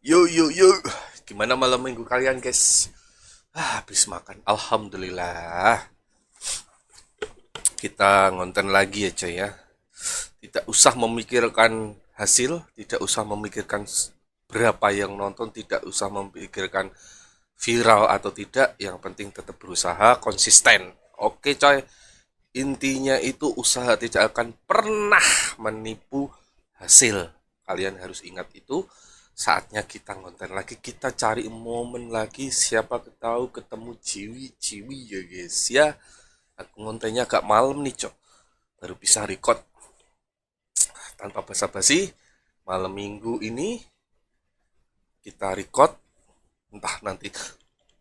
Yo yo yo, gimana malam minggu kalian guys? Habis makan, alhamdulillah. Kita ngonten lagi aja ya. Tidak usah memikirkan hasil, tidak usah memikirkan berapa yang nonton, tidak usah memikirkan viral atau tidak. Yang penting tetap berusaha konsisten. Oke coy, intinya itu usaha tidak akan pernah menipu hasil. Kalian harus ingat itu. Saatnya kita ngonten lagi, kita cari momen lagi, siapa tahu ketemu ciwi-ciwi ya guys ya. Aku ngontennya agak malam nih cok, baru bisa record. Tanpa basa-basi, malam minggu ini kita record, entah nanti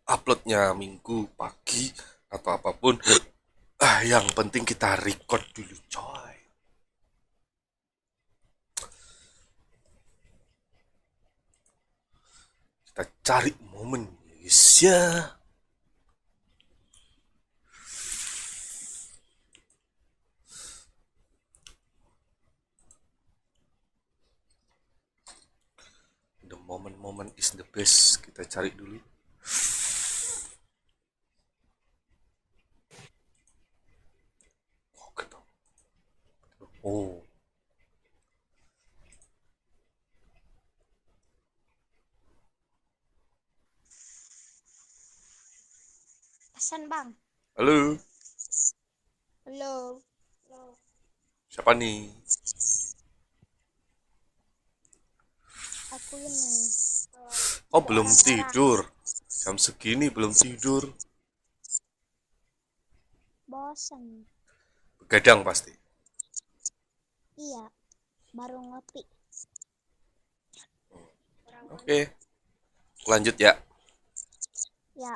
uploadnya minggu pagi atau apapun. Yang penting kita record dulu coy. Kita cari momen guys ya. The moment is the best. Kita cari dulu. Oh, ketemu. Oh, Pesan bang. halo. Halo. Siapa nih? Aku ini. Oh, Ada belum orang merah. tidur. Jam segini belum tidur. Bosan. Begadang pasti. Iya. Baru ngopi. Oke, lanjut ya. Ya.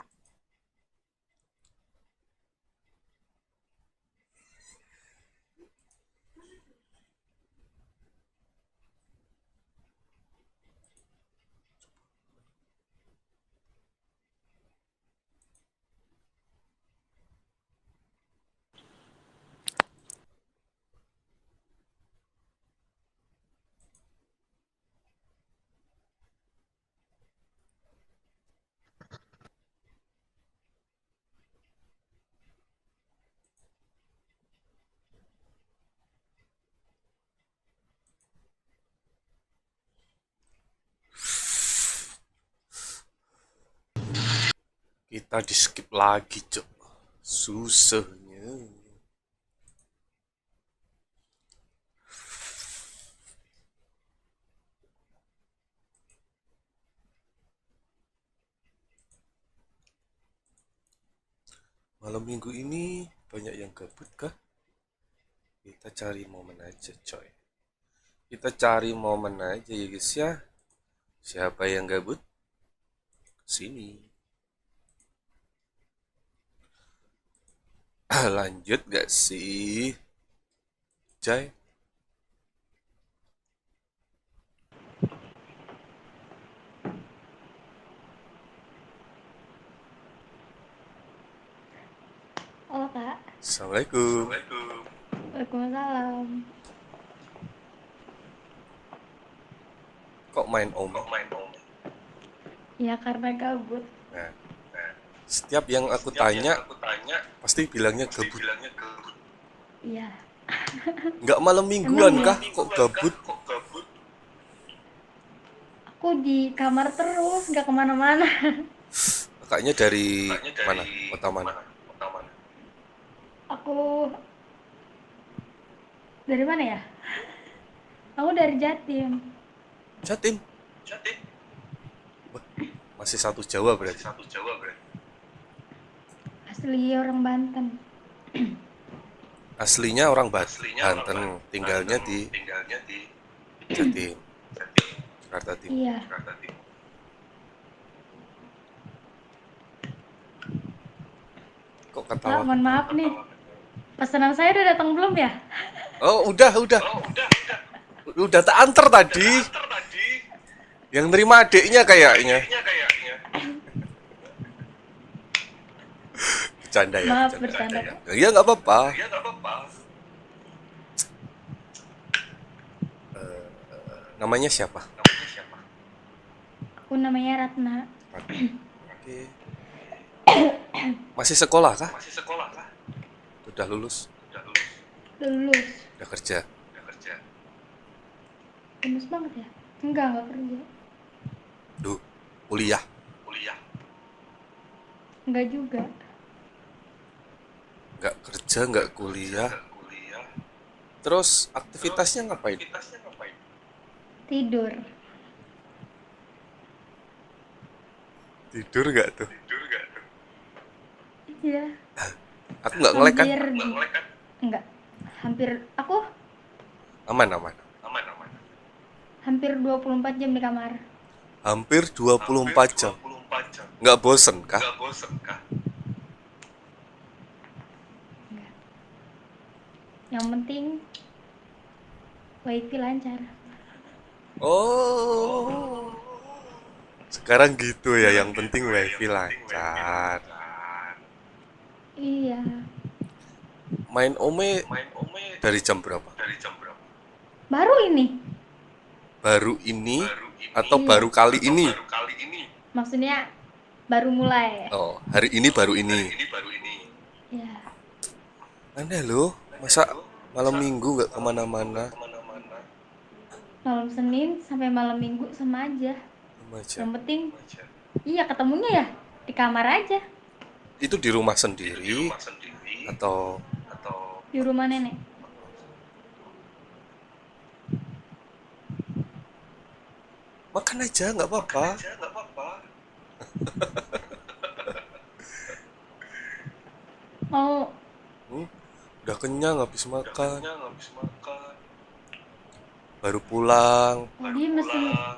Kita di skip lagi, cok. Susahnya. Malam minggu ini banyak yang gabut kah? Kita cari momen aja, coy. Kita cari momen aja ya guys ya. Siapa yang gabut? Sini. Lanjut gak sih? Jai. Halo kak. Assalamualaikum. Waalaikumsalam. Kok main om? Ya karena gabut. Nah, setiap yang aku tanya pasti bilangnya gabut. Iya. Nggak malam Emang mingguan ya. kah? Kok gabut? Aku di kamar terus, nggak kemana-mana. Kakaknya dari mana? Kota mana? Aku dari mana ya? Aku dari Jatim. Jatim. Wah, masih satu Jawa berarti. Asli orang Banten. Aslinya orang Banten, tinggalnya di Jatim, Jakarta Timur. Iya. Kok Kak, ketawa? mohon maaf nih. Pesanan saya udah datang belum ya? Oh, udah tak antar tadi. Yang nerima adiknya kayaknya. Bercanda ya, Maaf bercanda. bercanda kak. Ya nggak apa-apa. Namanya siapa? Aku namanya Ratna. Oke. Masih sekolah kah? Udah lulus? Udah lulus. Udah kerja? Gemes banget ya? Enggak kerja. Duh, kuliah? Enggak juga. Nggak kerja, nggak kuliah. Terus aktivitasnya ngapain? Tidur. Tidur nggak tuh? Iya. Aku nggak ngelek kan? Enggak. Hampir aku Aman, aman. hampir 24 jam di kamar. Hampir 24 jam. Nggak bosen kah? Enggak. Yang penting wifi lancar. Oh, sekarang gitu ya. Yang penting wifi lancar. Iya. Main Ome dari jam berapa? Baru ini. Baru ini atau Iya. baru kali ini? Maksudnya baru mulai. Oh, hari ini baru ini. Ya. Aneh loh, masa malam minggu nggak kemana-mana? Malam Senin sampai malam Minggu sama aja. Sama aja. Yang penting iya ketemunya ya di kamar aja. Itu di rumah sendiri atau Di rumah nenek. makan aja nggak apa-apa? Mau Hmm, udah kenyang habis makan, baru pulang. tadi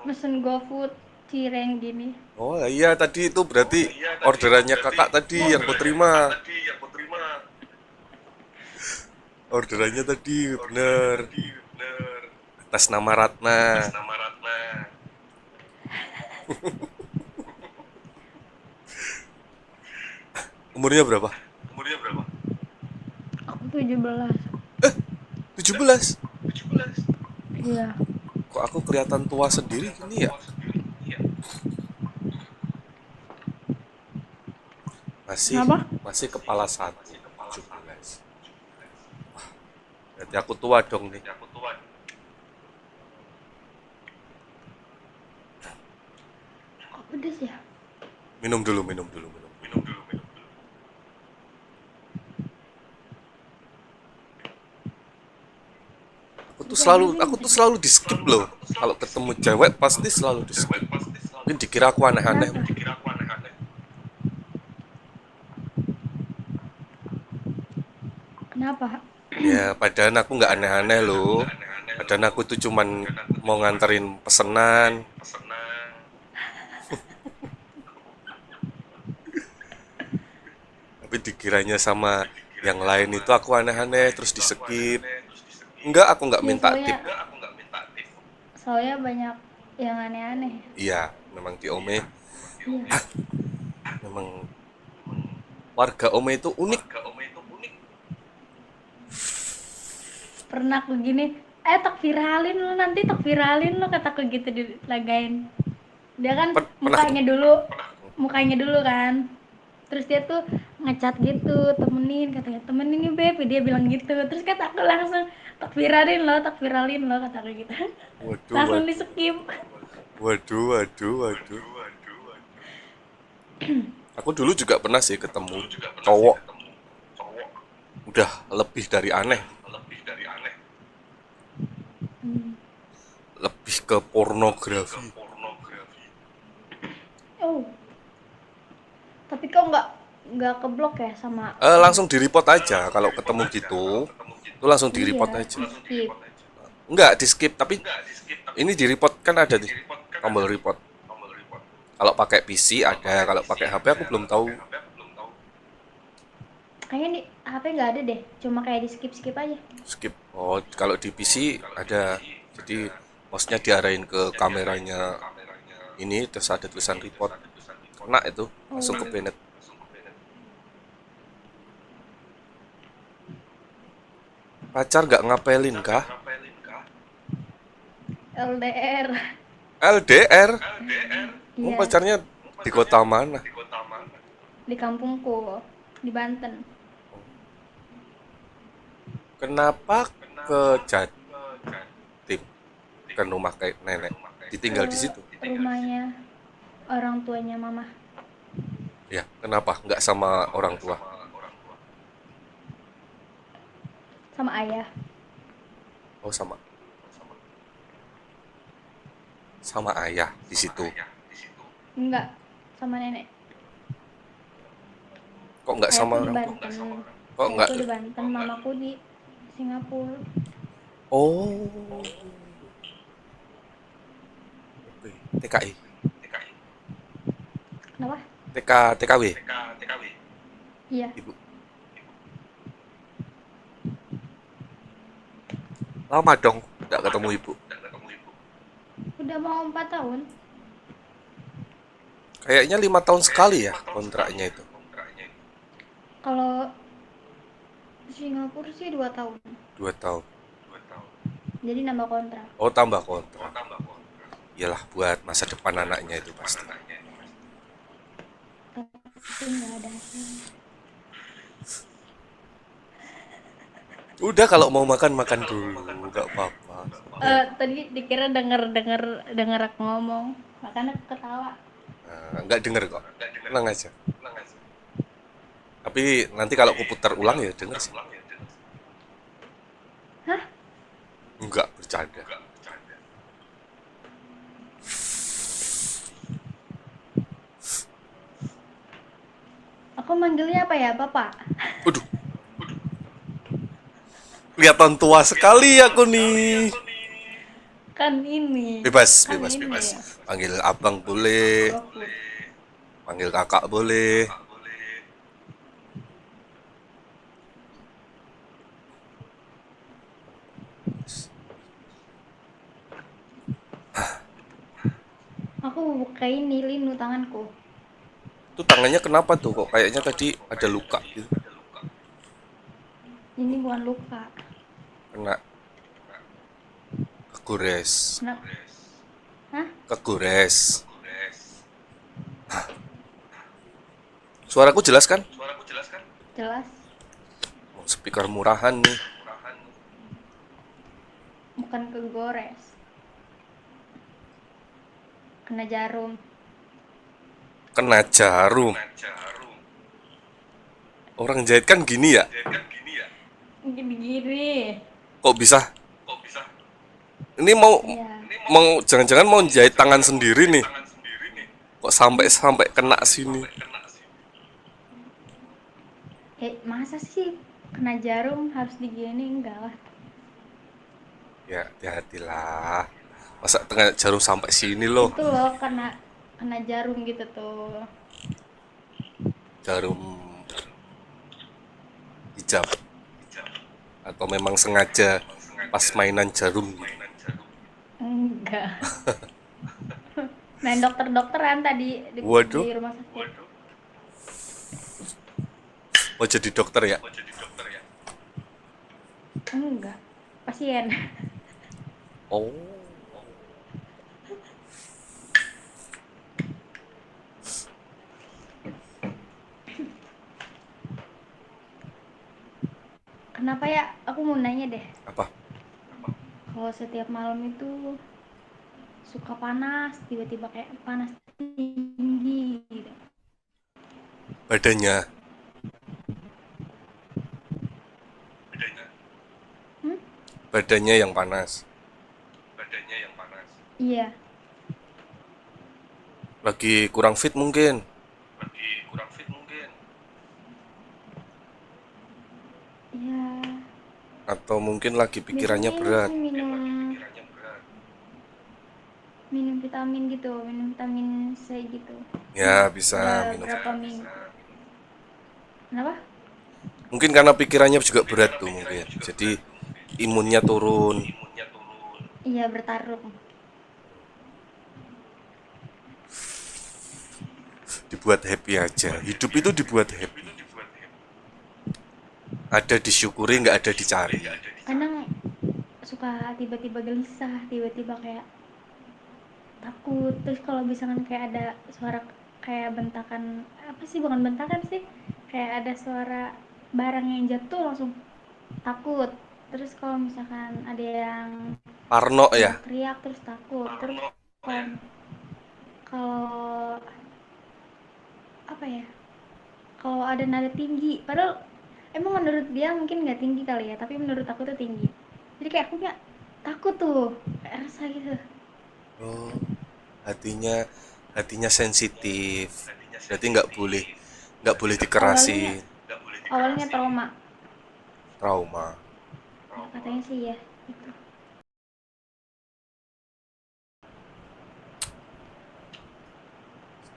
mesen GoFood cireng gini. Oh iya tadi itu berarti orderannya kakak tadi yang ku terima. Orderannya tadi bener atas nama Ratna. Umurnya berapa? Aku 17. 17. Iya. Kok aku kelihatan tua sendiri gini ya? Masih Kenapa? masih kepala satu. 17. Berarti aku tua dong nih. Kok pedes ya? Minum dulu, minum dulu. Aku tuh selalu di skip loh. Kalau ketemu cewek pasti selalu di skip. Mungkin dikira aku aneh-aneh. Kenapa? Ya, padahal aku nggak aneh-aneh loh. Padahal aku tuh cuman mau nganterin pesenan. Tapi dikiranya sama yang lain itu aku aneh-aneh terus di skip. Enggak, aku nggak Ya, minta tip. soalnya banyak yang aneh-aneh. Iya, memang di Ome, Iya. memang warga Ome itu unik. Pernah aku gini, tak viralin lo nanti, tak viralin lo, kataku gitu dilagain. Dia kan Pernah mukanya dulu kan. Terus dia tuh ngecat gitu, katanya temenin nih beb, dia bilang gitu. Terus kata aku langsung tak viralin lo, kata aku gitu. Waduh, Langsung di waduh. skip. Waduh. Aku dulu juga pernah sih ketemu cowok udah lebih dari aneh, Hmm. lebih ke pornografi. Oh, tapi kau nggak keblok ya sama Langsung di report aja kalau ketemu gitu. Itu langsung di report iya, aja. di skip. Enggak di skip, tapi ini di report kan ada di tombol report. Kalau pakai PC ada, kalau pakai HP aku belum tahu. Kayaknya di HP nggak ada deh, cuma kayak di skip skip aja. Skip. Oh, kalau di PC ada. Jadi mouse-nya diarahin ke kameranya ini terus ada tulisan report. Kena itu langsung ke Bennett. Pacar nggak ngapelin kah? LDR. LDR. Oh, Iya, pacarnya di kota mana? di kampungku, di Banten. Kenapa ke Jatim? Kan rumah kayak nenek. Ke Ditinggal di situ. rumahnya orang tuanya mama Ya, kenapa? Nggak sama orang tua. sama ayah. Oh, sama ayah di situ. Enggak, sama nenek. Kok nggak Ayahku sama di orang tua? Banten. Kok nggak? Ayahku di Banten, mamaku di Singapura. Oh, oke. TKI. Kenapa? TKW. Iya, Ibu. Lama dong nggak ketemu ibu. udah mau 4 tahun. Kayaknya 5 tahun sekali ya kontraknya itu. Kalau di Singapura sih 2 tahun. 2 tahun. Jadi nambah kontrak. Oh, tambah kontrak. Iyalah buat masa depan anaknya itu pasti. Tapi nggak ada hasilnya. Udah kalau mau makan makan dulu, nggak apa-apa. Ya, Tadi dikira denger aku ngomong, makanya aku ketawa. nggak denger kok. Tenang aja. Tapi nanti kalau aku putar ulang ya denger sih. Hah? Enggak bercanda. Aku manggilnya apa ya, Bapak? Waduh, kelihatan tua sekali aku nih. Kan ini. Bebas, Kan bebas, ini bebas. ya. Panggil abang boleh, Gofood. panggil kakak boleh. Aku buka ini linu tanganku. Itu tangannya kenapa tuh kok? Kayaknya tadi ada luka gitu. Ini bukan luka. Kena kegores. Kenapa? Hah? Kegores. Suaraku jelas kan? Jelas. Oh, speaker murahan nih. Bukan kegores. Kena jarum. Kena jarum. Orang jahit kan gini ya? Gini-gini. Kok bisa? Ini mau Iya. mau jangan-jangan mau jahit tangan sendiri nih. Kok sampai kena sini? Masa sih kena jarum harus digini? Enggak lah. Ya, hati-hatilah. Masa tengah jarum sampai sini loh. Itu loh kena jarum gitu tuh. Jarum hijab atau memang sengaja pas mainan jarum gitu. Enggak. Main dokter-dokteran tadi di Waduh, rumah sakit. mau jadi dokter ya? Enggak. Pasien. Oh, Kenapa ya? Aku mau nanya deh. apa? Kalau setiap malam itu suka panas, tiba-tiba kayak panas tinggi gitu. Badannya, Hmm? badannya yang panas. Iya. Lagi kurang fit mungkin. Iya. Atau mungkin lagi pikirannya Biasanya ini berat. sih minum vitamin gitu, minum vitamin C gitu. Ya, bisa Udah minum. berapa minggu? Kenapa? Mungkin karena pikirannya juga berat tuh mungkin. Jadi imunnya turun. Iya, bertarung. Dibuat happy aja. Hidup itu dibuat happy. Ada disyukuri, nggak ada dicari. Kadang suka tiba-tiba gelisah, tiba-tiba kayak takut. Terus kalau misalkan kayak ada suara kayak bentakan, apa sih, bukan bentakan sih, kayak ada suara barang yang jatuh, langsung takut. Terus kalau misalkan ada yang Parno ya. teriak-teriak, terus takut. Terus kalau kalau apa ya, kalau ada nada tinggi, padahal emang menurut dia mungkin nggak tinggi kali ya, tapi menurut aku tuh tinggi. Jadi kayak aku nggak takut tuh, kayak rasa gitu. Oh, hatinya hatinya sensitif. Berarti nggak boleh Awalnya dikerasin. awalnya trauma. Trauma. Ya, katanya sih ya itu.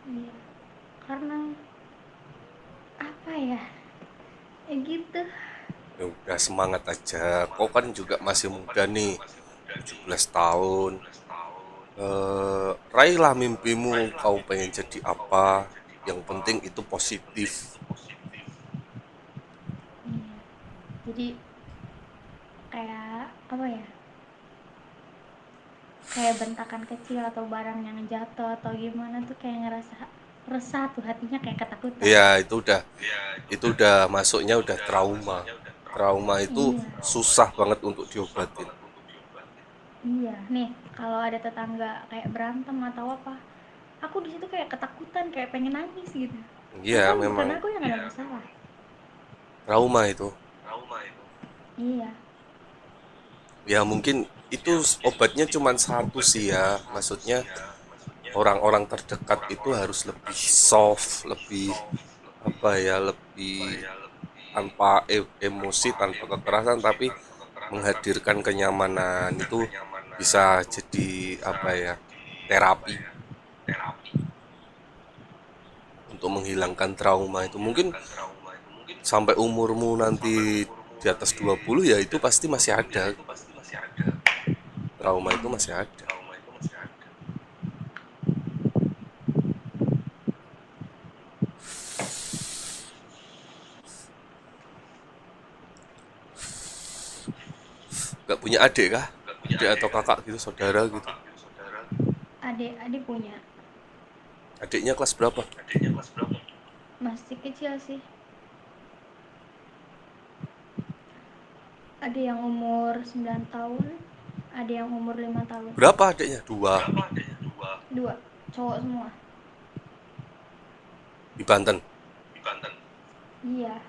Iya, karena apa ya, ya gitu. Ya udah semangat aja. Kau kan juga masih muda nih, 17 tahun. Raihlah mimpimu, kau pengen jadi apa. Yang penting itu positif. Iya, jadi kayak apa ya, kayak bentakan kecil atau barang yang jatuh atau gimana tuh kayak ngerasa resah tuh, hatinya kayak ketakutan. Ya, itu udah masuknya udah trauma. Trauma itu Iya, susah banget untuk diobatin. iya. Nih, kalau ada tetangga kayak berantem atau apa, aku di situ kayak ketakutan, kayak pengen nangis gitu. Iya, Padahal bukan memang aku yang ada masalah. trauma itu. Iya, Ya mungkin itu obatnya cuma satu sih ya. Maksudnya orang-orang terdekat itu harus lebih soft, lebih apa ya, lebih tanpa emosi, tanpa kekerasan, tapi menghadirkan kenyamanan itu bisa jadi apa ya, terapi untuk menghilangkan trauma itu. Mungkin sampai umurmu nanti di atas 20 ya itu pasti masih ada, trauma itu masih ada. Gak punya adik kah? Adik atau kakak gitu, saudara gitu. adik punya. Adiknya kelas berapa? Masih kecil sih. Ada yang umur 9 tahun, ada yang umur 5 tahun. Berapa adiknya? Dua. Dua, cowok semua. Di Banten. Iya,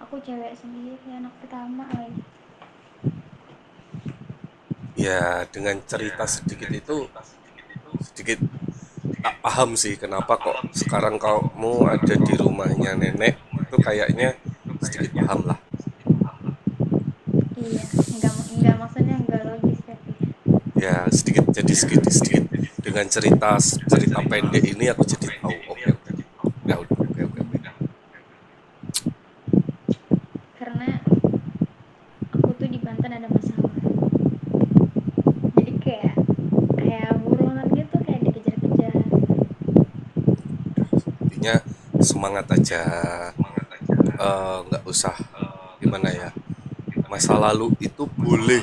aku cewek sendiri, anak pertama lagi. Ya dengan cerita sedikit itu sedikit tak paham sih kenapa kok sekarang kamu ada di rumahnya nenek itu kayaknya sedikit paham lah. Iya, enggak maksudnya enggak logis tapi. Ya sedikit jadi sedikit sedikit dengan cerita cerita pendek ini aku jadi tahu. Oke oke. Ya udah oke oke oke. Karena aku tuh di Banten ada masalah. Jadi kayak buronan gitu, kayak dikejar-kejar. Intinya semangat aja. Nggak usah gimana ya. Masa lalu itu boleh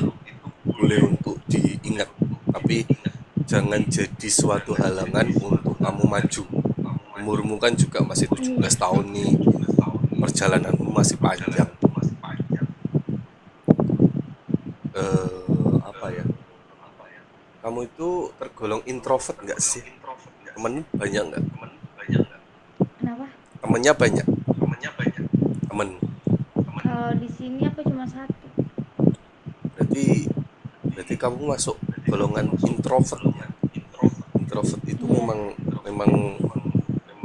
boleh untuk diingat, tapi jangan jadi suatu halangan untuk kamu maju. Umurmu kan juga masih Iya, 17 tahun nih, perjalananmu masih panjang. Apa ya, kamu itu tergolong introvert nggak sih? Temennya banyak nggak? kenapa? Temennya banyak? Temen. Kalau di sini aku cuma satu. Berarti berarti kamu masuk golongan introvert ya? Introvert itu Iya, memang memang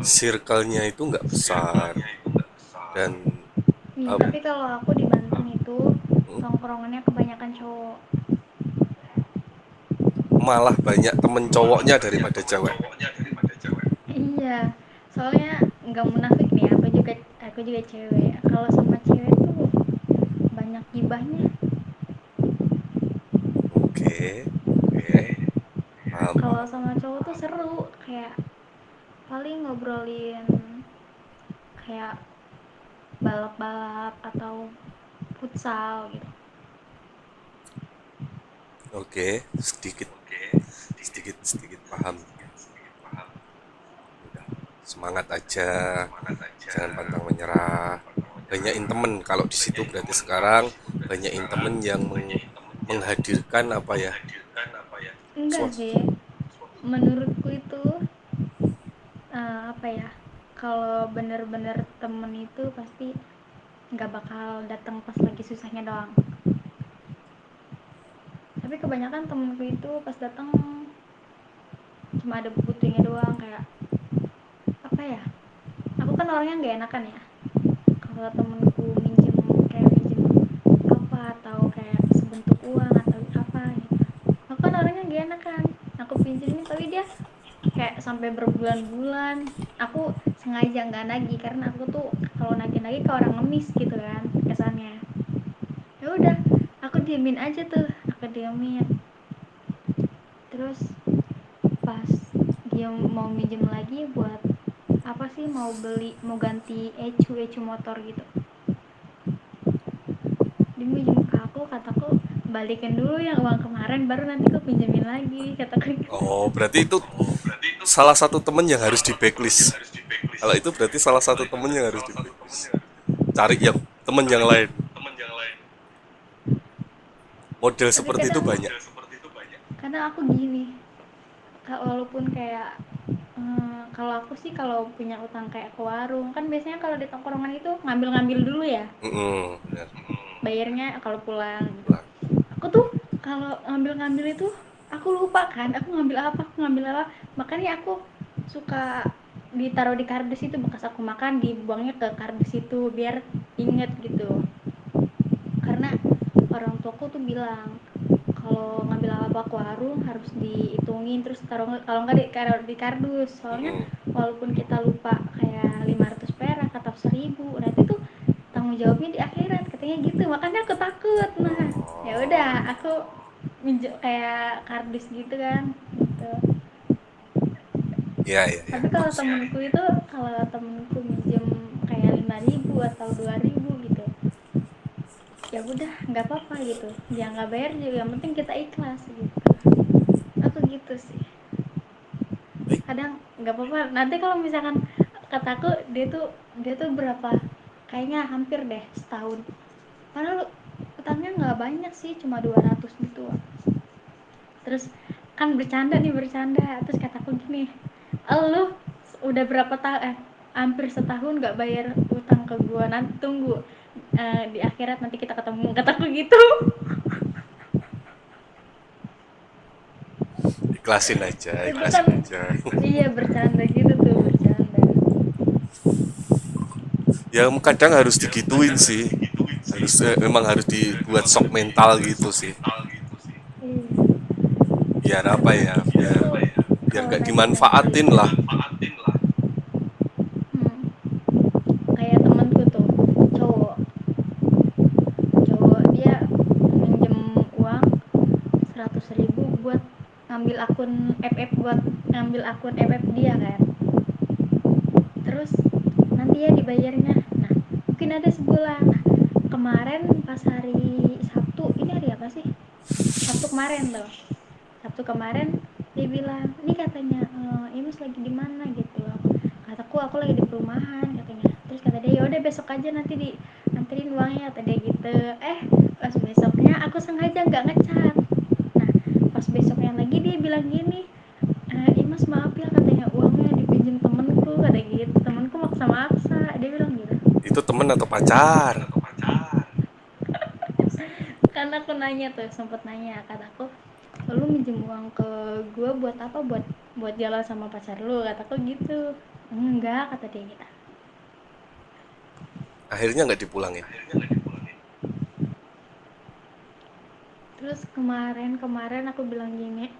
circle-nya itu nggak besar dan iya. uh, Tapi kalau aku di Banten itu tongkrongannya kebanyakan cowok. malah banyak temen cowoknya daripada cewek. Iya, soalnya nggak munafik nih, aku juga cewek. Kalau sama cewek tuh banyak gibahnya. Oke, oke, paham, Kalau paham. sama cowok tuh seru, kayak paling ngobrolin kayak balap-balap atau futsal gitu. Oke, sedikit sedikit sedikit paham. Udah, semangat aja, jangan pantang menyerah. Banyakin temen kalau di situ, berarti sekarang banyakin temen yang menghadirkan apa ya, Enggak suas sih, menurutku itu apa ya, kalau bener-bener temen itu pasti nggak bakal datang pas lagi susahnya doang. Tapi kebanyakan temenku itu pas datang cuma ada butuhnya doang, kayak apa ya, aku kan orangnya nggak enakan ya kalau temenku minjem, kayak minjem apa atau kayak sebentuk uang atau apa gitu. Aku kan orangnya gak enakan, aku pinjemin tapi dia kayak sampai berbulan-bulan. Aku sengaja nggak nagih karena aku tuh kalau nagih-nagih ke orang ngemis gitu kan kesannya. Ya udah, aku diemin aja tuh, aku diemin. Terus pas dia mau minjem lagi buat apa sih, mau beli, mau ganti ecu motor gitu, dia minjem ke aku, kataku balikin dulu yang uang kemarin baru nanti aku pinjemin lagi, kataku gitu. Oh, berarti itu salah satu temen yang harus di backlist. Kalau itu berarti salah satu temen yang harus di backlist. Cari yang temen yang lain. Model Tapi seperti itu banyak. kadang aku gini, walaupun kayak kalau aku sih kalau punya utang kayak ke warung kan biasanya kalau di tongkrongan itu ngambil-ngambil dulu ya Benar. bayarnya kalau pulang. Pulang. Aku tuh kalau ngambil-ngambil itu aku lupa kan aku ngambil apa, makanya aku suka ditaruh di kardus itu, bekas aku makan dibuangnya ke kardus itu biar inget gitu. Karena orang tuaku tuh bilang kalau ngambil apa ke warung harus dihitungin terus taruh, kalau nggak di kardus, soalnya walaupun kita lupa kayak 500 perak atau 1000, nanti tuh tanggung jawabnya di akhirat katanya gitu, makanya aku takut. Nah ya udah, aku minjem kayak kardus gitu kan gitu. Iya, iya, iya. Tapi kalau temenku minjem kayak 5.000 atau 2.000 gitu, ya udah nggak apa-apa gitu, dia nggak bayar juga yang penting kita ikhlas gitu. Aku gitu sih, Baik. kadang nggak apa-apa nanti kalau misalkan kataku dia tuh berapa, kayaknya hampir deh setahun, padahal utangnya nggak banyak sih, cuma 200 gitu. Terus kan bercanda terus kataku gini, lu udah berapa tahun, hampir setahun nggak bayar utang ke gua, nanti tunggu di akhirat nanti kita ketemu, kataku gitu. Ikhlasin aja, Itu kan, ikhlasin aja. iya bercanda gitu tuh, bercanda. Ya kadang harus digituin sih. Memang harus dibuat shock mental gitu sih. Iya, Biar apa karena ya? dia Biar tuh biar kalau nggak nagih-nagih, dimanfaatin lah. kayak temanku tuh, cowok cowok dia minjem uang 100.000 buat ngambil akun FF, buat ngambil akun FF dia kan. Terus nanti ya dibayarnya, nah mungkin ada sebulan. Nah kemarin pas hari Sabtu, ini hari apa sih, Sabtu kemarin tuh, Sabtu kemarin dia bilang ini katanya Imus lagi di mana gitu. Kataku lagi di perumahan katanya. Terus kata dia ya udah besok aja nanti di nantiin uangnya, kata dia gitu. Pas besoknya aku sengaja nggak ngecat. Nah pas besoknya lagi dia bilang gini, Imas maaf ya katanya uangnya dipinjam temenku, kata gitu, temenku maksa-maksa, dia bilang gitu. Itu temen atau pacar? Karena aku nanya tuh, sempet nanya, kataku lu minjem uang ke gue buat apa, buat jalan sama pacar lu, kataku gitu. Enggak, kata dia gitu. Akhirnya nggak dipulangin. Terus kemarin aku bilang gini,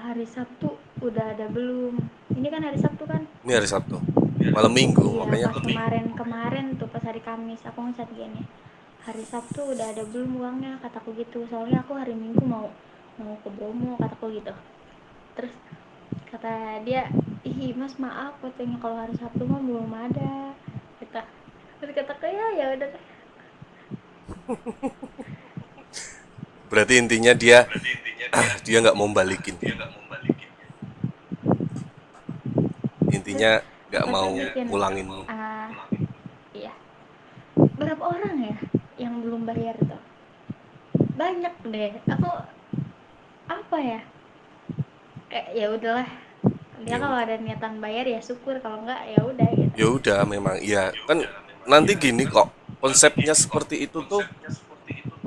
hari Sabtu udah ada belum, ini kan hari Sabtu kan. Ini hari Sabtu. Malam Minggu, Iya makanya pas kemarin tuh pas hari Kamis aku ngechat gini, hari Sabtu udah ada belum uangnya, kataku gitu, soalnya aku hari Minggu mau mau ke Bromo, kataku gitu. Terus kata dia, ih mas maaf katanya kalau hari Sabtu mah belum ada, kita. Terus kata ya ya udah. Berarti intinya dia dia nggak mau balikin. Terus Intinya nggak aku tuh mau bikin, ngulanginmu. ah iya, berapa orang ya yang belum bayar tuh? Banyak deh. Aku apa ya? Kayak ya udahlah. Dia Ya kalau ada niatan bayar ya syukur, kalau enggak ya udah gitu. ya udah memang iya kan nanti gini kok konsepnya seperti itu tuh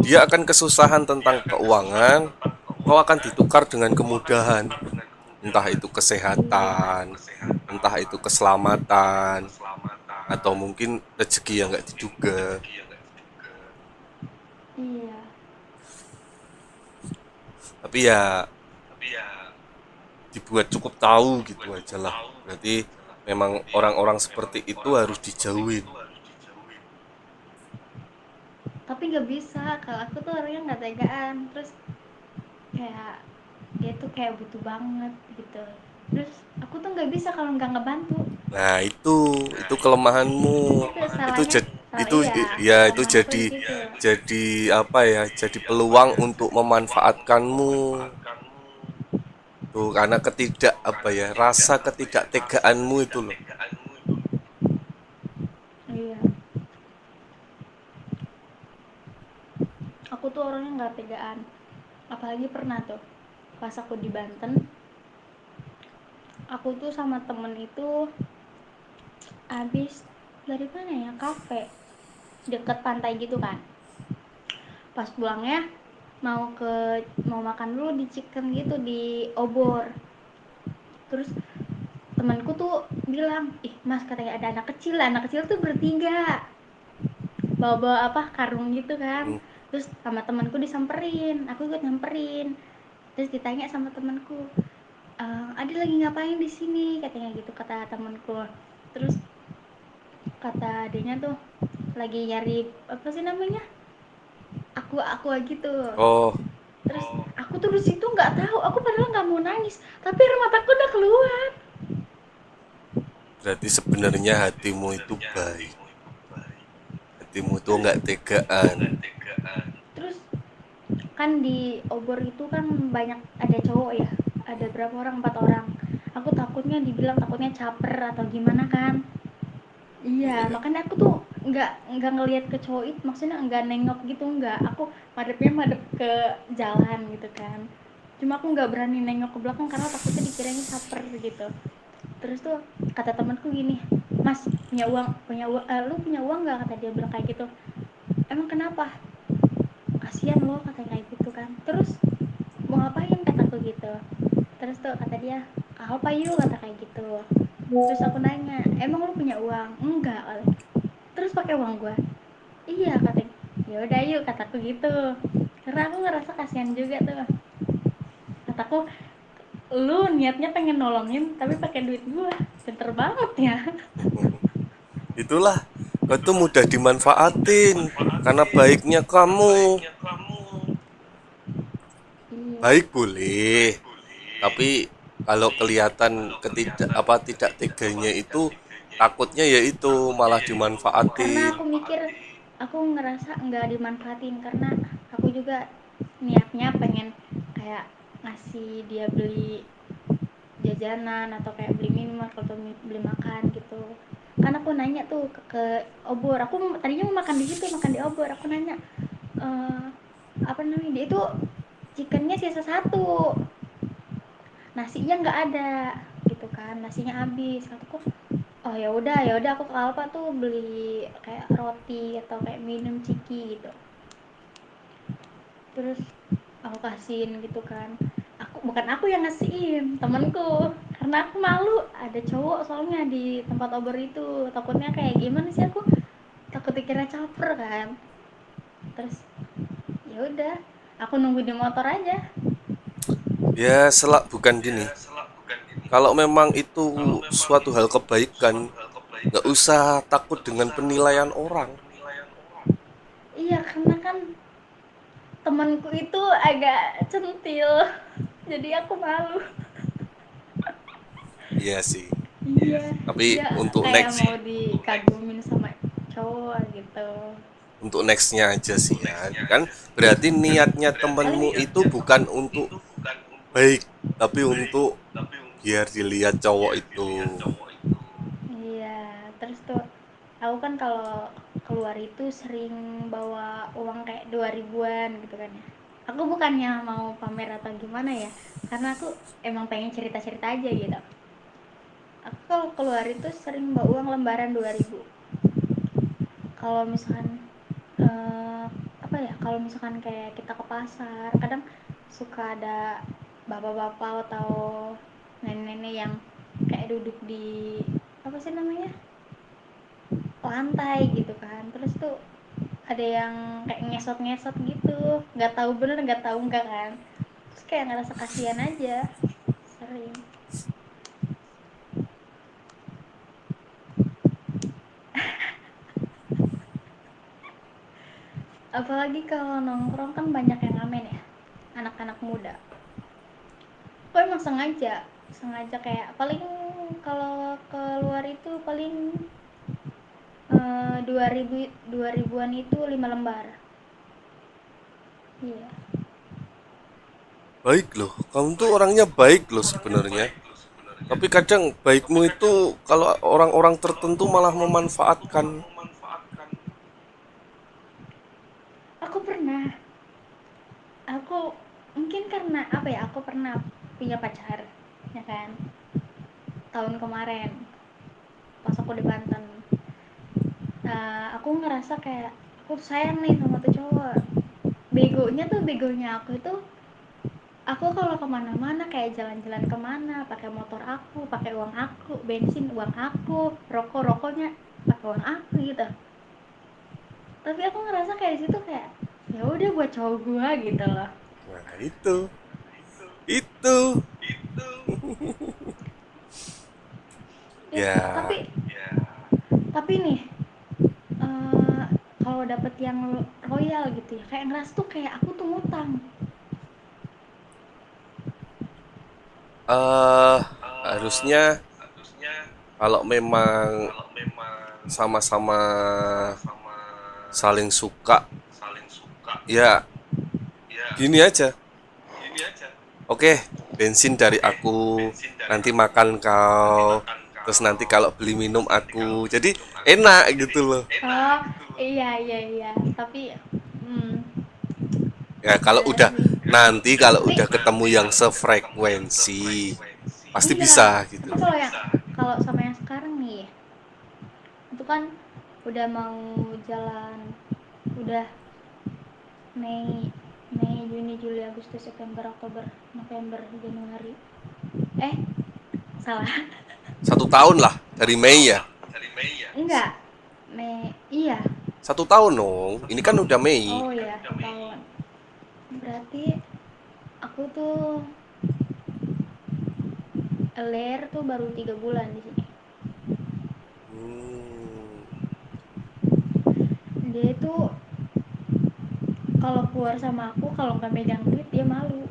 dia akan kesusahan tentang keuangan kau akan ditukar dengan kemudahan entah itu Iya. kesehatan entah itu keselamatan atau mungkin rezeki yang nggak diduga Iya. tapi ya dibuat cukup tahu gitu aja lah berarti memang orang-orang seperti itu harus dijauhin. Tapi nggak bisa, kalau aku tuh orangnya nggak tegaan. Terus kayak dia tuh kayak butuh banget gitu. Terus aku tuh nggak bisa kalau nggak ngebantu. Nah, itu kelemahanmu. Itu Itu salahnya, jadi salah itu iya, ya itu kelemahan aku jadi di situ. jadi apa ya? Jadi peluang untuk memanfaatkanmu. Tuh, karena ketidak apa ya? Rasa ketidaktegaanmu itu loh. Iya, aku tuh orangnya nggak tegaan. Apalagi pernah tuh pas aku di Banten, aku tuh sama temen itu abis dari mana ya, kafe deket pantai gitu kan. Pas pulangnya mau makan dulu di chicken gitu di obor. Terus temanku tuh bilang, ih mas, katanya ada anak kecil tuh bertiga bawa-bawa apa, karung gitu kan. Hmm. Terus sama temanku disamperin, aku ikut nyamperin. Terus ditanya sama temanku, Adi lagi ngapain di sini, katanya gitu, kata temanku. Terus kata adanya tuh lagi nyari apa sih namanya, aqua gitu. Oh, Terus aku tuh di situ nggak tahu, aku padahal nggak mau nangis, tapi air mataku udah keluar. berarti sebenarnya hatimu itu baik. Hatimu itu nggak tegaan. Terus kan di obor itu kan banyak, ada cowok ya, ada berapa orang, 4 orang. Aku takutnya dibilang, takutnya caper atau gimana kan. Iya, Iya. makanya aku tuh nggak ngelihat ke cowok itu, maksudnya nggak nengok gitu, nggak. Aku madep ke jalan gitu kan. Cuma aku nggak berani nengok ke belakang karena takutnya dikiranya caper gitu. Terus tuh kata temanku gini, mas, lu punya uang nggak, kata dia bilang kayak gitu. Emang kenapa? Kasihan lo, kata kayak gitu kan. Terus mau ngapain, kataku gitu. Terus tuh kata dia, apa yuk, kata kayak gitu. Terus aku nanya, emang lu punya uang? Enggak, kata. Terus pakai uang gua? Iya, katanya. Ya udah yuk, kataku gitu. Karena aku ngerasa kasihan juga tuh. Kataku, lu niatnya pengen nolongin tapi pakai duit gua, pinter banget ya. Itulah kau tuh mudah dimanfaatin karena baiknya kamu. Iya. Baik boleh, tapi kalau kelihatan tidak teganya itu takutnya ya itu malah Karena dimanfaatin. aku mikir, aku ngerasa nggak dimanfaatin karena aku juga niatnya pengen kayak ngasih dia beli jajanan atau kayak beli minuman atau beli makan gitu. Kan aku nanya tuh ke obor, aku tadinya mau makan di situ, makan di obor. Aku nanya, eh apa namanya, dia itu chickennya sisa satu, nasinya nggak ada gitu kan, nasinya habis. Kataku, oh ya udah, aku ke Alfa tuh beli kayak roti atau kayak minum ciki gitu. Terus aku kasihin gitu kan. Aku yang ngasihin, temanku, karena aku malu ada cowok soalnya di tempat obor itu. Takutnya kayak gimana sih, aku takut dikira caper kan. Terus ya udah, aku nunggu di motor aja. Ya selak bukan gini. Kalau memang itu suatu hal kebaikan, nggak usah takut dengan penilaian orang. Iya, karena kan temanku itu agak centil, jadi aku malu. Iya sih. Iya, Tapi dia untuk kayak next mau dikagumin sama cowok gitu. untuk nextnya aja sih ya. Kan berarti niatnya temenmu paling itu bukan untuk baik, tapi untuk biar dilihat cowok itu. iya, terus tuh aku kan kalau keluar itu sering bawa uang kayak 2000-an gitu kan ya. Aku bukannya mau pamer atau gimana ya, karena aku emang pengen cerita-cerita aja gitu. Aku kalau keluar itu sering bawa uang lembaran 2000. Kalau misalkan eh, apa ya, kalau misalkan kayak kita ke pasar kadang suka ada bapak-bapak atau nenek-nenek yang kayak duduk di apa sih namanya, lantai gitu kan, terus tuh ada yang kayak ngesot-ngesot gitu, nggak tahu bener nggak tahu enggak kan, terus kayak ngerasa kasihan aja sering. Apalagi kalau nongkrong kan banyak yang ngamen ya, anak-anak muda. Aku emang sengaja sengaja kayak paling kalau keluar itu paling 2000 ribuan itu 5 lembar. Iya. Baik loh, kamu tuh orangnya baik loh sebenarnya. Tapi kadang baikmu itu kalau orang-orang tertentu malah memanfaatkan. Aku pernah, aku mungkin karena apa ya, aku pernah punya pacar ya kan, tahun kemarin pas aku di Banten. Aku ngerasa kayak aku sayang nih sama tuh cowok. Begonya aku itu, aku kalau kemana-mana kayak jalan-jalan kemana pakai motor aku, pakai uang aku, bensin uang aku, rokoknya pakai uang aku gitu. Tapi aku ngerasa kayak di situ kayak ya udah buat cowok gua gitu loh. Nah, itu Ya, ya. tapi nih eh, kalau dapet yang royal gitu ya, kayak ngerasa tuh kayak aku tuh ngutang. eh Harusnya kalau memang sama-sama saling suka, ya gini aja. Oke, bensin dari aku, nanti makan kau, terus nanti kalau beli minum aku. Jadi enak gitu loh. Oh iya iya iya, tapi hmm, Ya kalau iya udah sih. nanti kalau Tapi udah ketemu yang sefrekuensi, pasti enggak, bisa gitu tapi loh. kalau sama yang sekarang nih, itu kan udah mau jalan, udah Mei Mei Juni Juli Agustus September Oktober November Januari, eh salah. 1 tahun lah dari Mei ya. Enggak, Mei, iya. 1 tahun dong. Ini kan udah Mei. Oh iya, tahun. Berarti aku tuh LDR tuh baru 3 bulan di sini. Hmm. Dia itu kalau keluar sama aku kalau nggak megang duit dia malu.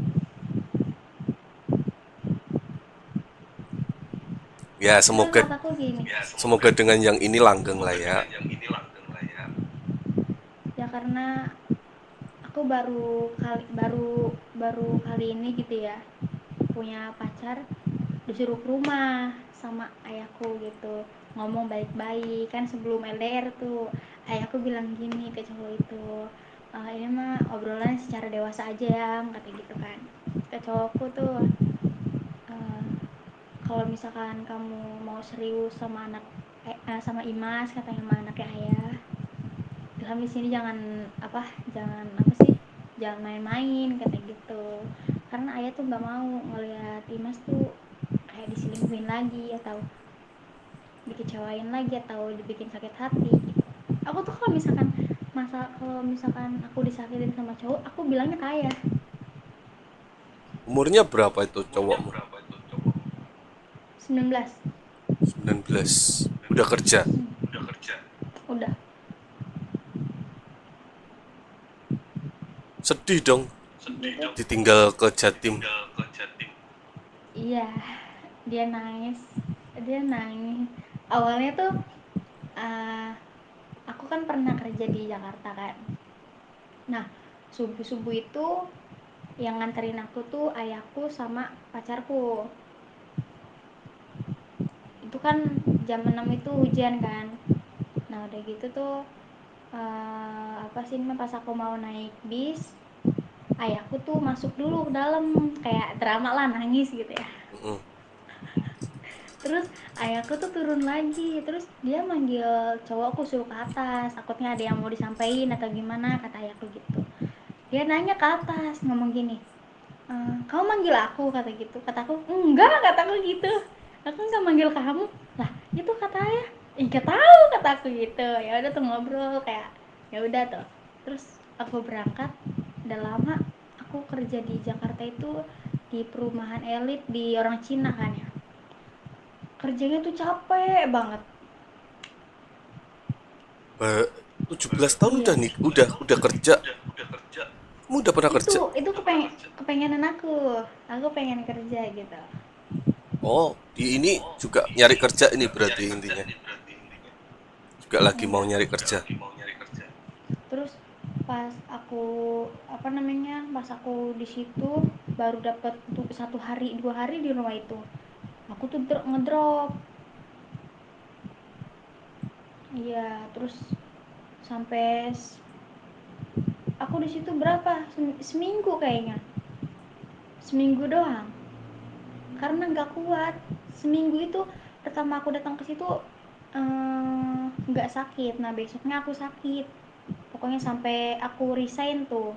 Ya Terus semoga kataku gini, semoga dengan yang ini langgeng lah ya. ya karena aku baru kali ini gitu ya punya pacar, disuruh ke rumah sama ayahku gitu, ngomong baik-baik kan sebelum LDR tuh. Ayahku bilang gini ke cowok itu, ini mah obrolan secara dewasa aja ya, kata gitu kan ke cowokku tuh. "Eh, kalau misalkan kamu mau serius sama sama Imas, katanya sama anaknya ayah, Ilham di sini jangan main-main," kata gitu. Karena ayah tuh nggak mau ngelihat Imas tuh kayak diselingkuhin lagi atau dikecewain lagi atau dibikin sakit hati gitu. Aku tuh kalau misalkan aku disakitin sama cowok, aku bilangnya ke ayah. Umurnya berapa itu cowokmu? 19. 19. Udah kerja. Udah. Sedih dong Gitu. ditinggal ke Jatim. Iya, dia nangis. Awalnya tuh uh, aku aku kan pernah kerja di Jakarta kan. Nah, subuh-subuh itu yang nganterin aku tuh ayahku sama pacarku. Itu kan jam 6 itu hujan kan. Nah, udah gitu tuh apa sih namanya, pas aku mau naik bis, ayahku tuh masuk dulu ke dalam, kayak drama lah, nangis gitu ya. Mm-mm. Terus ayahku tuh turun lagi, terus dia manggil cowokku suruh ke atas, takutnya ada yang mau disampaikan atau gimana, kata ayahku gitu. Dia nanya ke atas, ngomong gini, kamu manggil aku, kata gitu. Kataku enggak, kataku gitu, aku nggak manggil kamu. Lah itu kata ayah, nggak tahu, kataku gitu. Ya udah tuh ngobrol kayak, ya udah tuh. Terus aku berangkat, udah lama aku kerja di Jakarta itu di perumahan elit di orang Cina kan ya. Kerjanya tuh capek banget. Ba- 17 tahun Iya, udah nih, udah kerja. Kamu udah pernah kerja? itu kepengenan aku pengen kerja gitu. Oh, di ini juga nyari kerja ini berarti intinya. Juga lagi mau Enggak, nyari kerja. terus pas aku apa namanya, pas aku di situ baru dapat tuh 1 hari 2 hari di rumah itu, aku tuh ngedrop. Iya, terus sampai aku di situ berapa, seminggu kayaknya, seminggu doang, karena nggak kuat. Seminggu itu pertama aku datang ke situ nggak sakit, nah besoknya aku sakit, pokoknya sampai aku resign tuh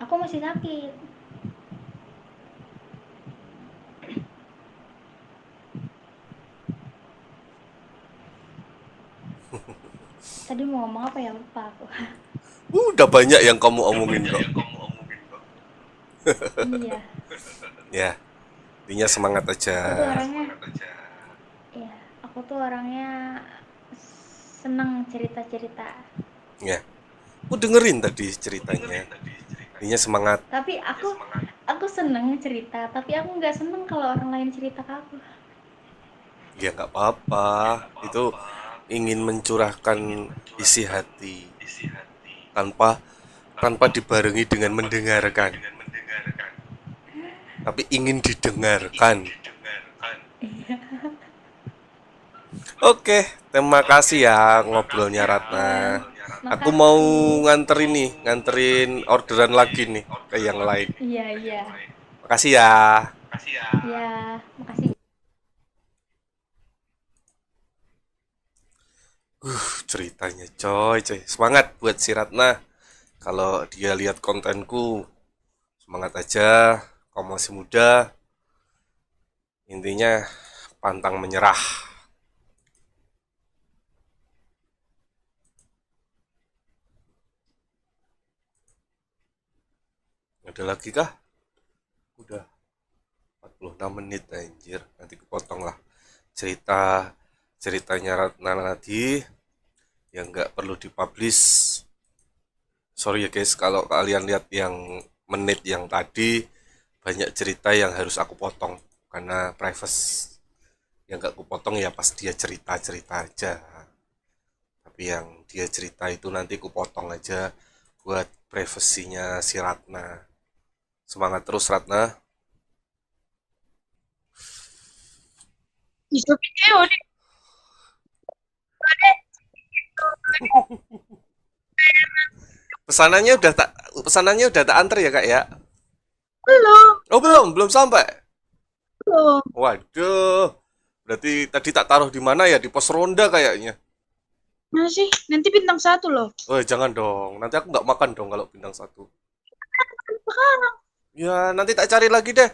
aku masih sakit. Tadi mau ngomong apa ya, lupa aku. Udah banyak yang kamu omongin kok. Iya, Ya, intinya semangat aja. aku tuh orangnya, ya aku tuh orangnya seneng cerita-cerita. Ya, aku dengerin tadi ceritanya. Intinya semangat. Tapi aku seneng cerita, tapi aku nggak seneng kalau orang lain cerita ke aku. Ya nggak apa-apa. Itu ingin mencurahkan isi hati tanpa tanpa dibarengi dengan mendengarkan, tapi ingin didengarkan. Oke, terima kasih ya ngobrolnya Ratna. Ya, Aku mau makasih. nganterin orderan lagi nih ke yang lain. Iya, iya. Makasih ya. Ya, makasih. Ceritanya coy. Semangat buat si Ratna. Kalau dia lihat kontenku, semangat aja. Kau masih muda. Intinya pantang menyerah. Ada lagi kah? Udah 46 menit anjir. Nanti kepotong lah. Ceritanya Ratna tadi yang nggak perlu dipublish. Sorry ya guys, kalau kalian lihat yang menit yang tadi banyak cerita yang harus aku potong karena privacy. Yang nggak aku potong ya pas dia cerita-cerita aja. Tapi yang dia cerita itu nanti aku potong aja buat privasinya si Ratna. Semangat terus Ratna. Isu video deh. Pesanannya udah tak antar ya Kak ya? Belum, Oh belum sampai. belum. Waduh. Berarti tadi tak taruh di mana ya? Di pos ronda kayaknya. Masih, nanti bintang 1 loh. Oh jangan dong. Nanti aku nggak makan dong kalau bintang satu. Sekarang. Ya nanti tak cari lagi deh.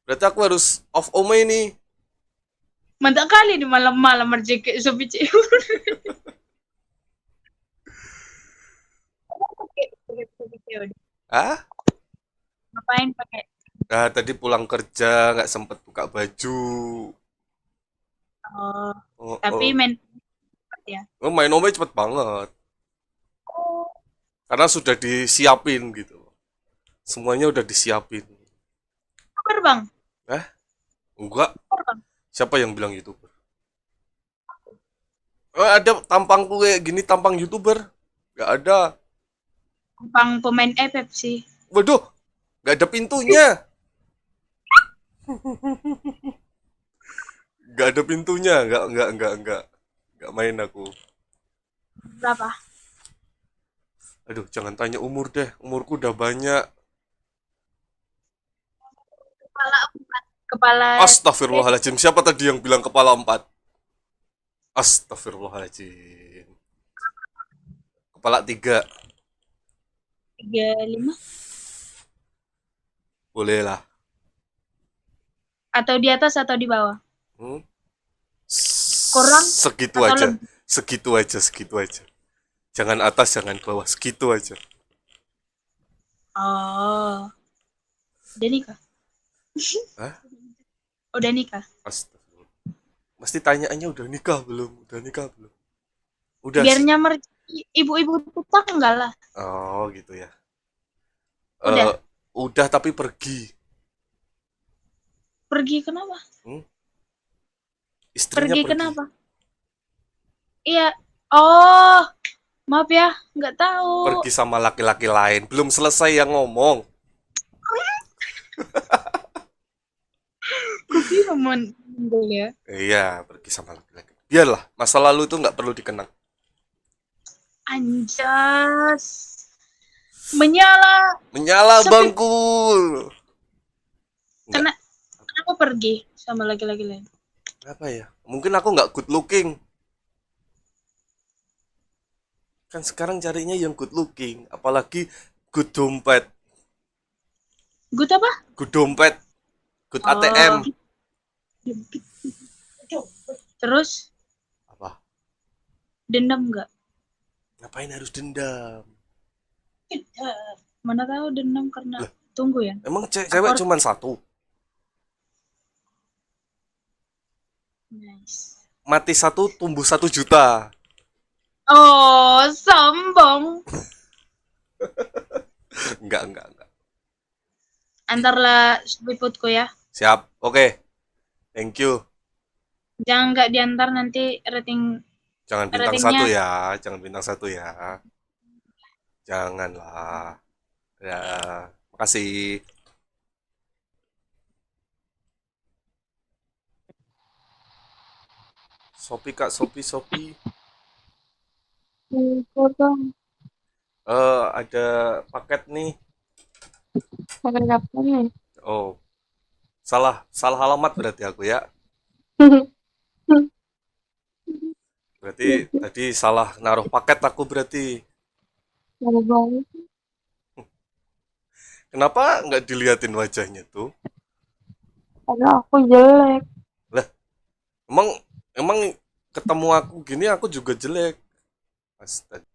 Berarti aku harus off ome ini. Mantap kali di malam-malam merjeki Sobi Cewek. Sobi Cewek. Ah? Ngapain pakai? Nah, tadi pulang kerja nggak sempet buka baju. Oh, Oh, tapi oh. main ya. Oh, main ome cepet banget. Oh, Karena sudah disiapin gitu. Semuanya udah disiapin. kabar bang. Eh? Enggak. Kabar bang. Siapa yang bilang gitu? Ada tampangku kayak gini, tampang YouTuber? Nggak ada. Tampang pemain FF sih. Waduh, nggak ada pintunya. Nggak ada pintunya. Nggak main aku. Berapa? Aduh, jangan tanya umur deh. Umurku udah banyak. Kepala empat. Kepala Astagfirullahaladzim. Siapa tadi yang bilang kepala 4? Astagfirullahaladzim. Kepala 3. 35 Boleh lah. atau di atas atau di bawah? Hmm? Kurang Segitu atau aja. lebih? Segitu aja. Jangan atas, jangan bawah. Segitu aja. Oh, udah nikah? Hah? Udah nikah? Astagfirullah. Mesti tanyaannya udah nikah belum? Udah nikah belum? Udah Biar sih. nyamar ibu-ibu putak enggak lah. Oh, gitu ya. Udah. Eh, udah tapi pergi. Pergi kenapa? Hmm? Istrinya Pergi pergi. kenapa? Iya. Oh, maaf ya, nggak tahu. Pergi sama laki-laki lain. Belum selesai yang ngomong. Kopi menunggu ya. Iya, pergi sama laki-laki. Biarlah, masa lalu itu nggak perlu dikenang. Anjas. Menyala. Menyala Sampai bangku. Nggak, kenapa pergi sama laki-laki lain? apa ya? Mungkin aku nggak good looking. Kan sekarang carinya yang good looking. Apalagi good dompet. Good apa? Good dompet. Good Oh. ATM. Terus Apa? dendam nggak? Ngapain harus dendam? Mana tahu dendam karena Lah, tunggu ya. emang cewek cuma satu? Nice. Mati satu, tumbuh 1 juta. Oh, sombong. Enggak. Antarlah liputku ya. Siap, oke. Thank you. Jangan nggak diantar nanti Jangan bintang ratingnya. 1 ya, jangan bintang 1 ya. Janganlah. Ya, makasih. Sopi Kak, Sopi. Potong. Ada paket nih. Pakai kapan nih? Oh, salah alamat berarti aku ya. Berarti tadi salah naruh paket aku berarti. Baru banget. Kenapa nggak diliatin wajahnya tuh? Karena aku jelek. Lah, emang emang ketemu aku gini aku juga jelek. Astaga.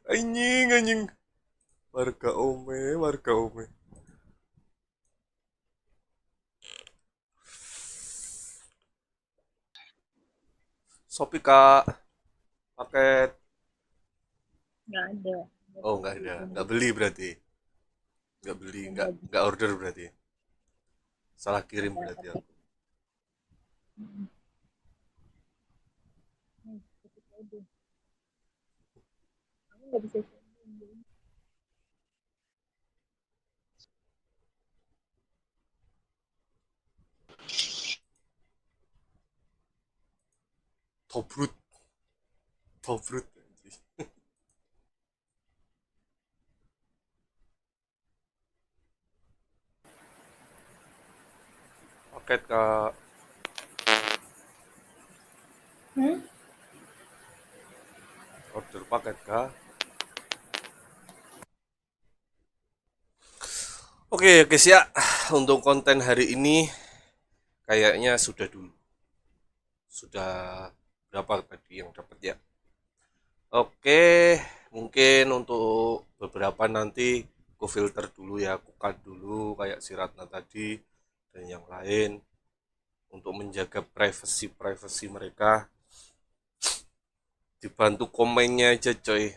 Anjing. Warga ome. Sopi Kak, paket. Nggak ada. Oh, nggak ada. Nggak beli berarti. Nggak beli, nggak order berarti. Salah kirim berarti aku. Nggak bisa. Tobrut. Paket Kak. Order paket Kak. Oke, guys ya. Untuk konten hari ini kayaknya sudah dulu. Sudah berapa tadi yang dapat ya? Oke, mungkin untuk beberapa nanti aku filter dulu ya, aku cut dulu kayak si Ratna tadi dan yang lain untuk menjaga privasi mereka. Dibantu komennya aja coy.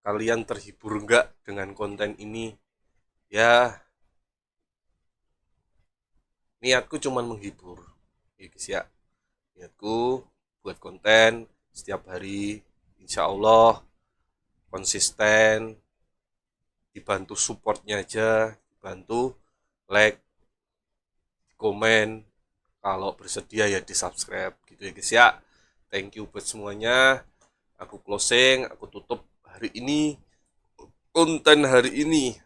Kalian terhibur nggak dengan konten ini? Ya, niatku cuman menghibur ya guys ya. Niatku buat konten setiap hari, insya Allah konsisten, dibantu supportnya aja, dibantu like, komen, kalau bersedia ya di subscribe gitu ya guys ya. Thank you buat semuanya. Aku closing, aku tutup hari ini, konten hari ini.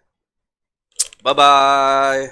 Bye bye.